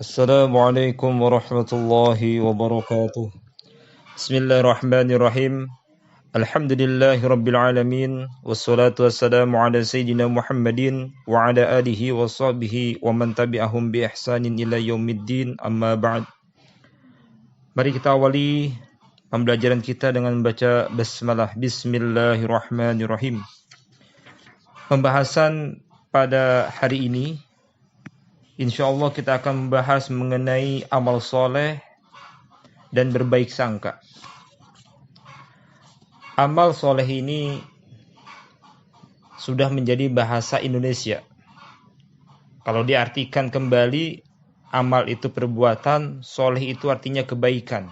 Assalamualaikum warahmatullahi wabarakatuh. Bismillahirrahmanirrahim. Alhamdulillahi rabbil alamin. Wassalatu wassalamu ala sayyidina Muhammadin wa ala alihi wa sahbihi wa man tabi'ahum bi ihsanin ila yaumiddin. Amma ba'd. Mari kita awali pembelajaran kita dengan membaca basmalah. Bismillahirrahmanirrahim. Pembahasan pada hari ini, InsyaAllah kita akan membahas mengenai amal soleh dan berbaik sangka. Amal soleh ini sudah menjadi bahasa Indonesia. Kalau diartikan kembali, amal itu perbuatan, soleh itu artinya kebaikan.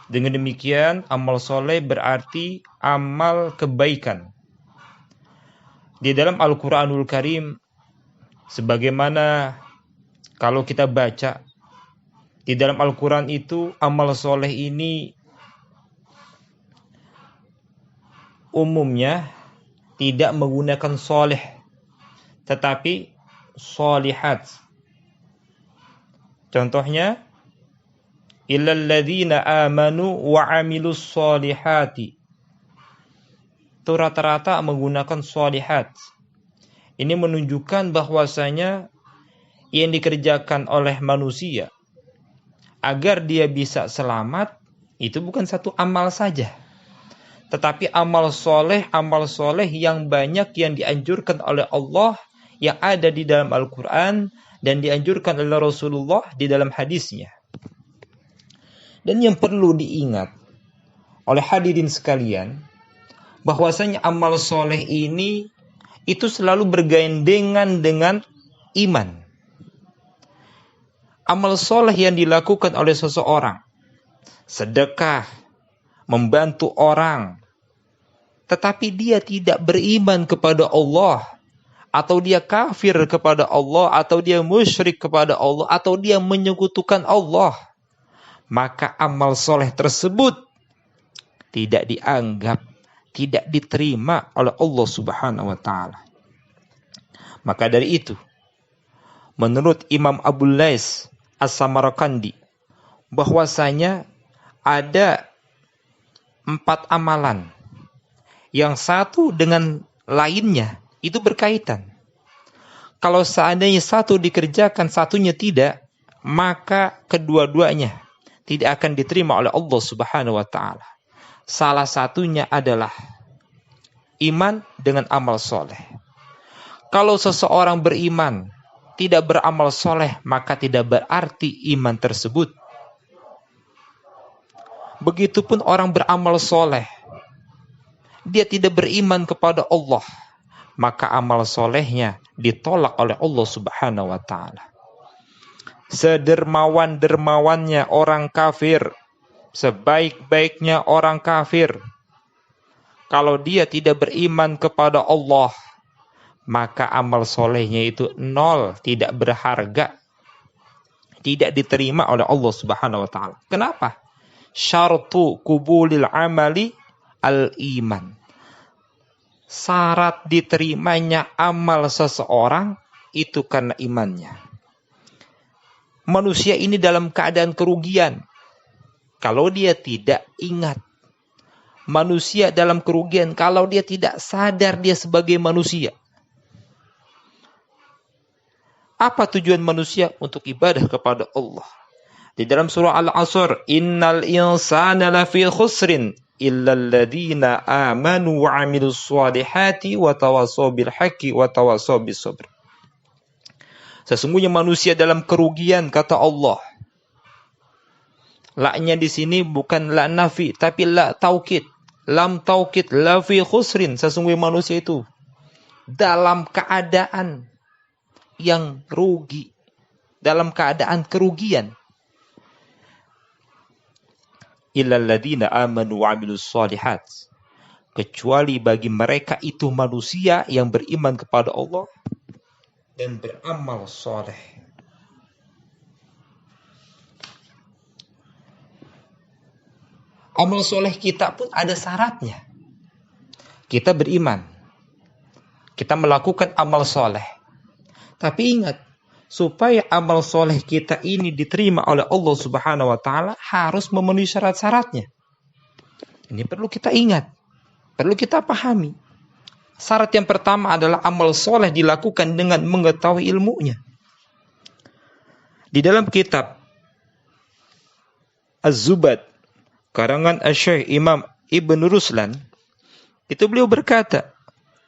Dengan demikian, amal soleh berarti amal kebaikan. Di dalam Al-Quranul Karim, sebagaimana kalau kita baca di dalam Al-Quran itu, amal soleh ini umumnya tidak menggunakan soleh, tetapi solihat. Contohnya, illal ladzina amanu wa amilus solihati. Itu rata-rata menggunakan solihat. Ini menunjukkan bahwasanya yang dikerjakan oleh manusia agar dia bisa selamat itu bukan satu amal saja, tetapi amal soleh yang banyak yang dianjurkan oleh Allah, yang ada di dalam Al-Quran dan dianjurkan oleh Rasulullah di dalam hadisnya. Dan yang perlu diingat oleh hadirin sekalian, bahwasanya amal soleh ini itu selalu bergandengan dengan iman. Amal soleh yang dilakukan oleh seseorang, sedekah, membantu orang, tetapi dia tidak beriman kepada Allah, atau dia kafir kepada Allah, atau dia musyrik kepada Allah, atau dia menyekutukan Allah, maka amal soleh tersebut tidak dianggap, tidak diterima oleh Allah Subhanahu wa ta'ala. Maka dari itu, menurut Imam Abu Lais As-Samarqandi, bahwasanya ada 4 amalan yang satu dengan lainnya itu berkaitan. Kalau seandainya satu dikerjakan, satunya tidak, maka kedua-duanya tidak akan diterima oleh Allah Subhanahu wa ta'ala. Salah satunya adalah iman dengan amal soleh. Kalau seseorang beriman, tidak beramal soleh, maka tidak berarti iman tersebut. Begitupun orang beramal soleh, dia tidak beriman kepada Allah, maka amal solehnya ditolak oleh Allah Subhanahu wa ta'ala. Sedermawan-dermawannya orang kafir, sebaik-baiknya orang kafir, kalau dia tidak beriman kepada Allah, maka amal solehnya itu nol, tidak berharga, tidak diterima oleh Allah Subhanahu wa ta'ala. Kenapa? Syartu kubulil amali al-iman. Syarat diterimanya amal seseorang itu karena imannya. Manusia ini dalam keadaan kerugian kalau dia tidak ingat. Manusia dalam kerugian kalau dia tidak sadar dia sebagai manusia. Apa tujuan manusia? Untuk ibadah kepada Allah. Di dalam surah Al-Asr, innal insana lafi khusrin illal ladzina amanu wa 'amilus shalihati wa tawassaw bil haqqi wa tawassaw bis sabr. Sesungguhnya manusia dalam kerugian, kata Allah. La-nya di sini bukan la nafi, tapi la taukid. Lam taukid, la fi khusrin. Sesungguhnya manusia itu dalam keadaan yang rugi, dalam keadaan kerugian. Illal ladzina amanu wa 'amilus shalihat. Kecuali bagi mereka itu manusia yang beriman kepada Allah dan beramal soleh. Amal soleh kita pun ada syaratnya. Kita beriman, kita melakukan amal soleh. Tapi ingat, supaya amal soleh kita ini diterima oleh Allah Subhanahu wa Ta'ala harus memenuhi syarat-syaratnya. Ini perlu kita ingat, perlu kita pahami. Syarat yang pertama adalah amal soleh dilakukan dengan mengetahui ilmunya. Di dalam kitab Az-Zubad karangan Asy-Syaikh Imam Ibn Ruslan, itu beliau berkata,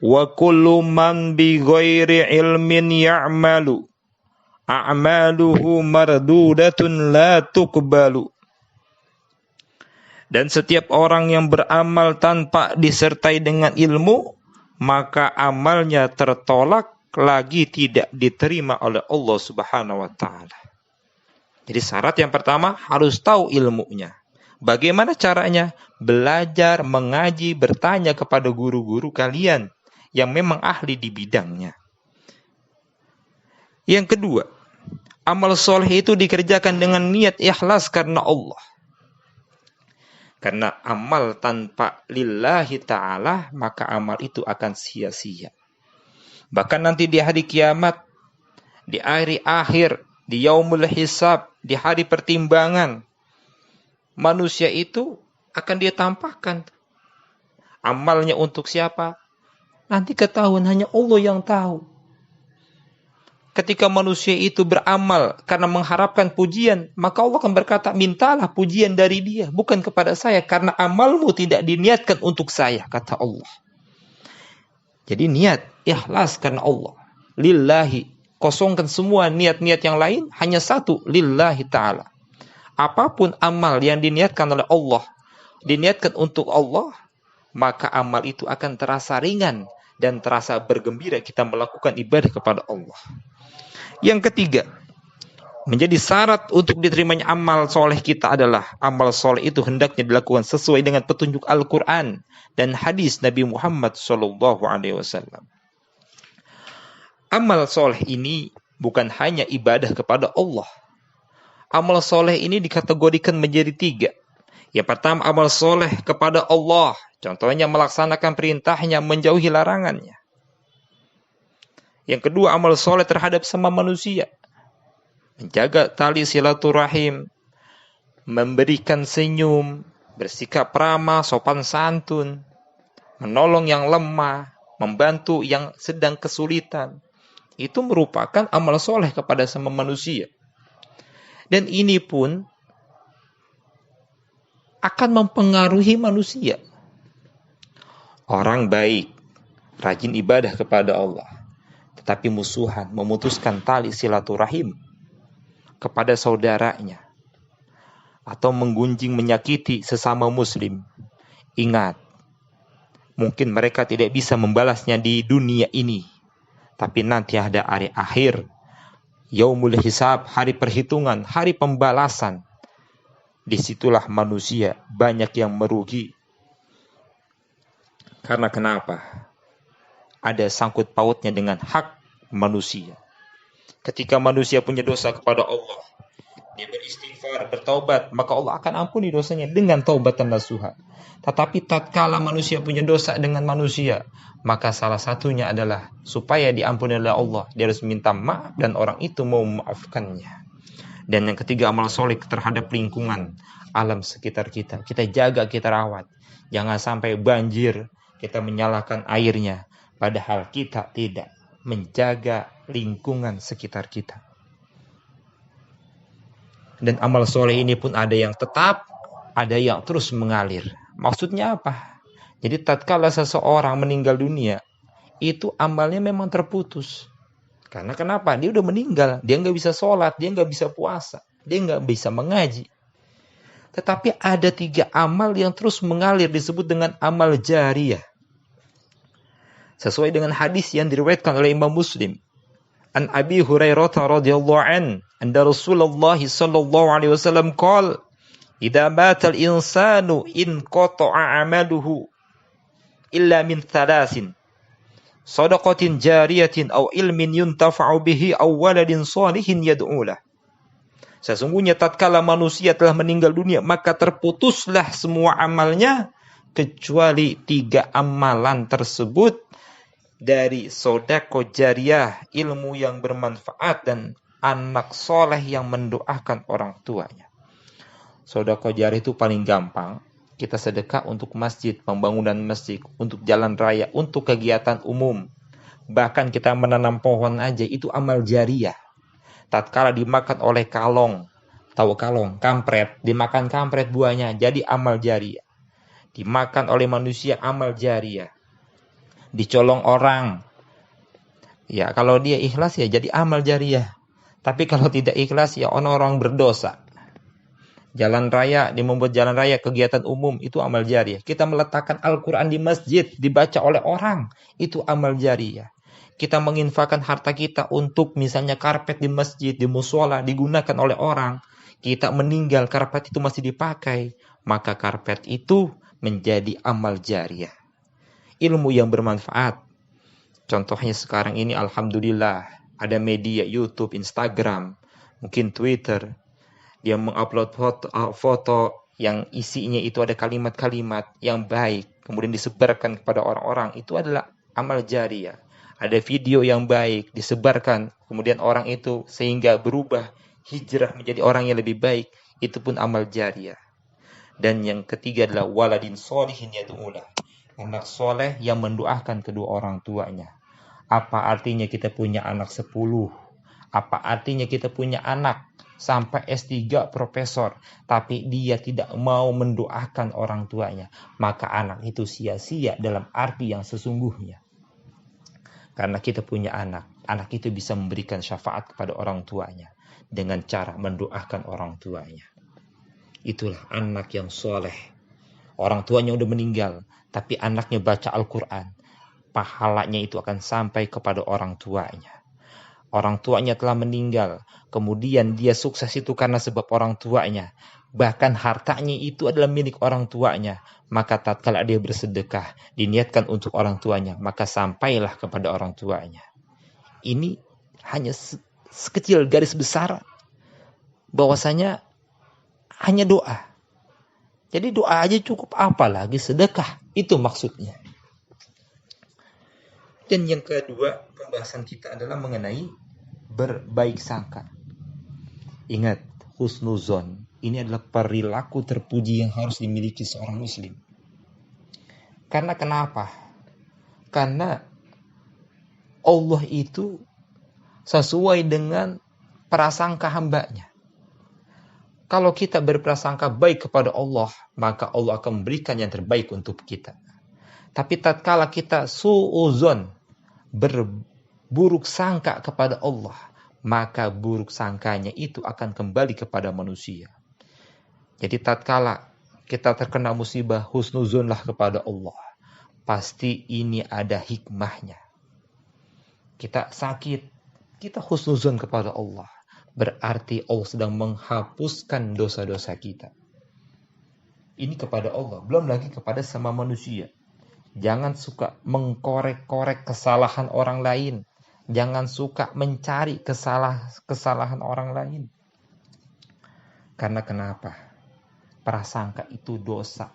wa kullu man bi ghairi ilmin ya'malu a'maluhu mardudatun la tuqbalu. Dan setiap orang yang beramal tanpa disertai dengan ilmu, maka amalnya tertolak lagi tidak diterima oleh Allah Subhanahu wa Ta'ala. Jadi syarat yang pertama harus tahu ilmunya. Bagaimana caranya? Belajar, mengaji, bertanya kepada guru-guru kalian yang memang ahli di bidangnya. Yang kedua, amal soleh itu dikerjakan dengan niat ikhlas karena Allah. Karena amal tanpa lillahi ta'ala, maka amal itu akan sia-sia. Bahkan nanti di hari kiamat, di hari akhir, di yaumul hisab, di hari pertimbangan, manusia itu akan dia tampakkan. Amalnya untuk siapa? Nanti ketahuan, hanya Allah yang tahu. Ketika manusia itu beramal karena mengharapkan pujian, maka Allah akan berkata, mintalah pujian dari dia, bukan kepada saya, karena amalmu tidak diniatkan untuk saya, kata Allah. Jadi niat, ikhlas karena Allah. Lillahi, kosongkan semua niat-niat yang lain, hanya satu, lillahi ta'ala. Apapun amal yang diniatkan oleh Allah, diniatkan untuk Allah, maka amal itu akan terasa ringan dan terasa bergembira kita melakukan ibadah kepada Allah. Yang ketiga, menjadi syarat untuk diterimanya amal soleh kita adalah amal soleh itu hendaknya dilakukan sesuai dengan petunjuk Al-Quran dan hadis Nabi Muhammad SAW. Amal soleh ini bukan hanya ibadah kepada Allah. Amal soleh ini dikategorikan menjadi 3. Yang pertama, amal soleh kepada Allah. Contohnya melaksanakan perintahnya, menjauhi larangannya. Yang kedua, amal soleh terhadap sama manusia. Menjaga tali silaturahim, memberikan senyum, bersikap ramah, sopan santun, menolong yang lemah, membantu yang sedang kesulitan. Itu merupakan amal soleh kepada sama manusia. Dan ini pun akan mempengaruhi manusia. Orang baik, rajin ibadah kepada Allah, tetapi musuhan, memutuskan tali silaturahim kepada saudaranya, atau menggunjing, menyakiti sesama muslim. Ingat, mungkin mereka tidak bisa membalasnya di dunia ini, tapi nanti ada hari akhir, yaumul hisab, hari perhitungan, hari pembalasan. Disitulah manusia banyak yang merugi. Karena kenapa? Ada sangkut pautnya dengan hak manusia. Ketika manusia punya dosa kepada Allah, dia beristighfar, bertaubat, maka Allah akan ampuni dosanya dengan taubatan nasuha. Tetapi tatkala manusia punya dosa dengan manusia, maka salah satunya adalah supaya diampuni oleh Allah, dia harus minta maaf dan orang itu mau memaafkannya. Dan yang ketiga, amal soleh terhadap lingkungan alam sekitar kita. Kita jaga, kita rawat. Jangan sampai banjir, kita menyalahkan airnya, padahal kita tidak menjaga lingkungan sekitar kita. Dan amal soleh ini pun ada yang tetap, ada yang terus mengalir. Maksudnya apa? Jadi tatkala seseorang meninggal dunia, itu amalnya memang terputus. Karena kenapa? Dia udah meninggal, dia nggak bisa sholat, dia nggak bisa puasa, dia nggak bisa mengaji. Tetapi ada 3 amal yang terus mengalir, disebut dengan amal jariyah. Sesuai dengan hadis yang diriwayatkan oleh Imam Muslim. An Abi Hurairah radhiyallahu an, anna Rasulullah sallallahu alaihi wasallam qala, "Idza mata al-insanu in qata'a 'amaluhu illa min thalathin. Shadaqatin jariyatin aw ilmin yuntafa'u bihi aw waladin shalihin yad'u lah." Sesungguhnya tatkala manusia telah meninggal dunia, maka terputuslah semua amalnya kecuali 3 amalan tersebut, dari sedekah jariyah, ilmu yang bermanfaat, dan anak soleh yang mendoakan orang tuanya. Sedekah jariah itu paling gampang. Kita sedekah untuk masjid, pembangunan masjid, untuk jalan raya, untuk kegiatan umum. Bahkan kita menanam pohon aja itu amal jariah. Tatkala dimakan oleh kalong, tahu kalong, kampret, dimakan kampret buahnya, jadi amal jariah. Dimakan oleh manusia, amal jariah. Dicolong orang, ya kalau dia ikhlas ya jadi amal jariah. Tapi kalau tidak ikhlas ya orang-orang berdosa. Jalan raya, dia membuat jalan raya, kegiatan umum, itu amal jariah. Kita meletakkan Al-Quran di masjid, dibaca oleh orang, itu amal jariah. Kita menginfakkan harta kita untuk misalnya karpet di masjid, di musola, digunakan oleh orang. Kita meninggal, karpet itu masih dipakai. Maka karpet itu menjadi amal jariah. Ilmu yang bermanfaat. Contohnya sekarang ini alhamdulillah, ada media YouTube, Instagram, mungkin Twitter. Dia mengupload foto yang isinya itu ada kalimat-kalimat yang baik, kemudian disebarkan kepada orang-orang, itu adalah amal jariah. Ada video yang baik disebarkan, kemudian orang itu sehingga berubah, hijrah menjadi orang yang lebih baik, itu pun amal jariah. Dan yang ketiga adalah waladin sholihin yad'ulah, anak soleh yang mendoakan kedua orang tuanya. Apa artinya kita punya anak 10? Apa artinya kita punya anak sampai S3 profesor, tapi dia tidak mau mendoakan orang tuanya? Maka anak itu sia-sia dalam arti yang sesungguhnya. Karena kita punya anak itu bisa memberikan syafaat kepada orang tuanya dengan cara mendoakan orang tuanya. Itulah anak yang soleh. Orang tuanya udah meninggal, tapi anaknya baca Al-Quran. Pahalanya itu akan sampai kepada orang tuanya. Orang tuanya telah meninggal, kemudian dia sukses itu karena sebab orang tuanya. Bahkan hartanya itu adalah milik orang tuanya. Maka tatkala dia bersedekah, diniatkan untuk orang tuanya, maka sampailah kepada orang tuanya. Ini hanya sekecil garis besar bahwasanya hanya doa. Jadi doa aja cukup, apalagi sedekah. Itu maksudnya. Dan yang kedua, pembahasan kita adalah mengenai berbaik sangka. Ingat, husnuzon ini adalah perilaku terpuji yang harus dimiliki seorang muslim. Karena kenapa? Karena Allah itu sesuai dengan prasangka hambanya. Kalau kita berprasangka baik kepada Allah, maka Allah akan memberikan yang terbaik untuk kita. Tapi tatkala kita su'uzon, berburuk sangka kepada Allah, maka buruk sangkanya itu akan kembali kepada manusia. Jadi tatkala kita terkena musibah, husnuzonlah kepada Allah. Pasti ini ada hikmahnya. Kita sakit, kita husnuzon kepada Allah. Berarti Allah sedang menghapuskan dosa-dosa kita. Ini kepada Allah, belum lagi kepada sama manusia. Jangan suka mengkorek-korek kesalahan orang lain. Jangan suka mencari kesalahan orang lain. Karena kenapa? Prasangka itu dosa.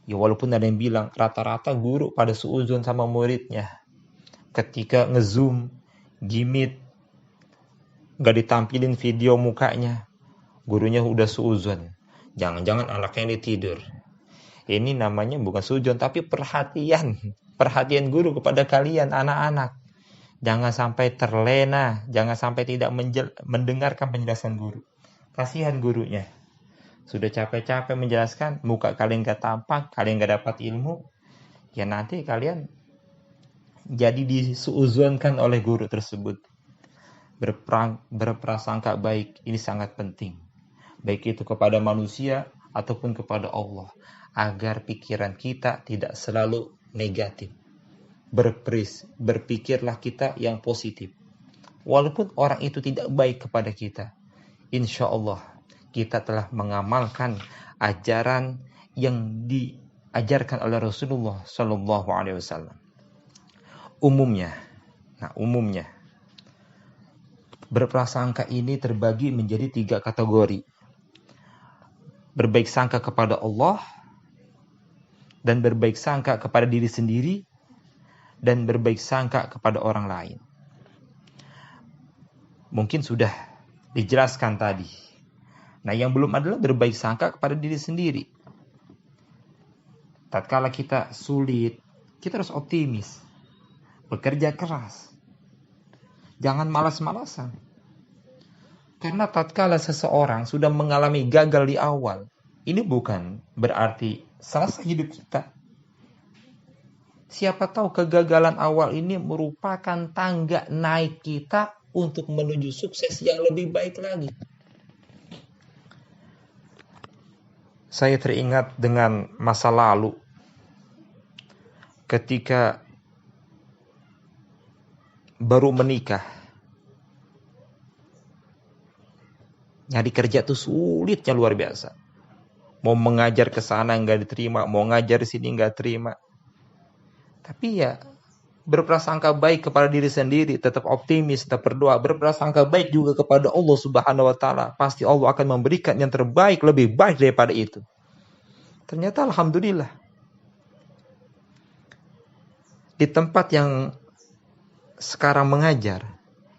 Ya walaupun ada yang bilang rata-rata guru pada suuzon sama muridnya. Ketika ngezoom, gimit, gak ditampilin video mukanya, gurunya udah suuzon. Jangan-jangan anaknya ini tidur. Ini namanya bukan suuzon, tapi perhatian. Perhatian guru kepada kalian anak-anak. Jangan sampai terlena, jangan sampai tidak mendengarkan penjelasan guru. Kasihan gurunya. Sudah capek-capek menjelaskan, muka kalian gak tampak, kalian gak dapat ilmu. Ya nanti kalian jadi disuuzonkan oleh guru tersebut. Berprasangka baik, ini sangat penting. Baik itu kepada manusia ataupun kepada Allah. Agar pikiran kita tidak selalu negatif. Berpikirlah kita yang positif. Walaupun orang itu tidak baik kepada kita, insya Allah kita telah mengamalkan ajaran yang diajarkan oleh Rasulullah Sallallahu Alaihi Wasallam. Umumnya, berprasangka ini terbagi menjadi 3 kategori. Berbaik sangka kepada Allah, dan berbaik sangka kepada diri sendiri, dan berbaik sangka kepada orang lain. mungkin sudah dijelaskan tadi. Nah, yang belum adalah berbaik sangka kepada diri sendiri. Tatkala kita sulit, kita harus optimis, bekerja keras, jangan malas-malasan. Karena tatkala seseorang sudah mengalami gagal di awal, ini bukan berarti selesai hidup kita. Siapa tahu kegagalan awal ini merupakan tangga naik kita untuk menuju sukses yang lebih baik lagi. Saya teringat dengan masa lalu ketika baru menikah. Nyari kerja tuh sulitnya luar biasa. Mau mengajar ke sana nggak diterima, mau ngajar di sini nggak terima. Tapi ya berprasangka baik kepada diri sendiri, tetap optimis, tetap berdoa, berprasangka baik juga kepada Allah Subhanahu wa taala. Pasti Allah akan memberikan yang terbaik, lebih baik daripada itu. Ternyata alhamdulillah di tempat yang sekarang mengajar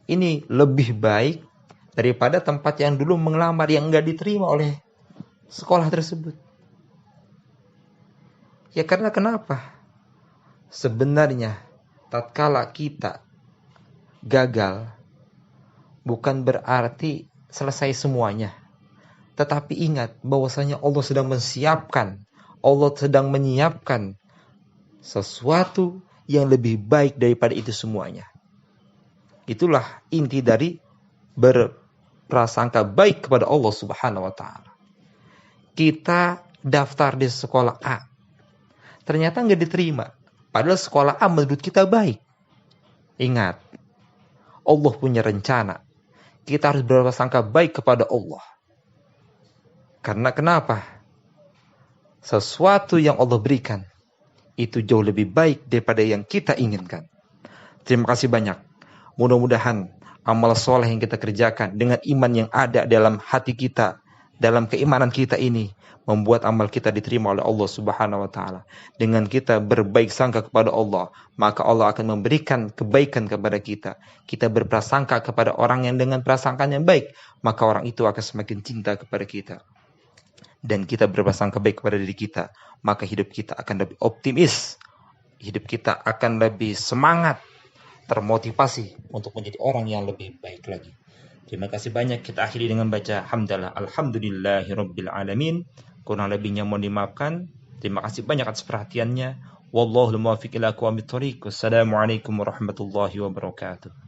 ini lebih baik daripada tempat yang dulu mengelamar yang enggak diterima oleh sekolah tersebut. Ya karena kenapa? Sebenarnya tatkala kita gagal bukan berarti selesai semuanya. Tetapi ingat bahwasanya Allah sedang menyiapkan, Allah sedang menyiapkan sesuatu yang lebih baik daripada itu semuanya. Itulah inti dari berprasangka baik kepada Allah Subhanahu wa taala. Kita daftar di sekolah A, ternyata nggak diterima. Padahal sekolah A menurut kita baik. Ingat, Allah punya rencana. Kita harus berprasangka baik kepada Allah. Karena kenapa? Sesuatu yang Allah berikan itu jauh lebih baik daripada yang kita inginkan. Terima kasih banyak. Mudah-mudahan amal soleh yang kita kerjakan dengan iman yang ada dalam hati kita, dalam keimanan kita ini, membuat amal kita diterima oleh Allah Subhanahu wa taala. Dengan kita berbaik sangka kepada Allah, maka Allah akan memberikan kebaikan kepada kita. Kita berprasangka kepada orang yang dengan prasangkaan yang baik, maka orang itu akan semakin cinta kepada kita. Dan kita berprasangka baik kepada diri kita, maka hidup kita akan lebih optimis. Hidup kita akan lebih semangat, termotivasi untuk menjadi orang yang lebih baik lagi. Terima kasih banyak. Kita akhiri dengan baca hamdalah alhamdulillahirabbil alamin. Kurang lebihnya mohon dimaafkan. Terima kasih banyak atas perhatiannya. Wallahul muwaffiq ila aqwamit thoriq. Wassalamualaikum warahmatullahi wabarakatuh.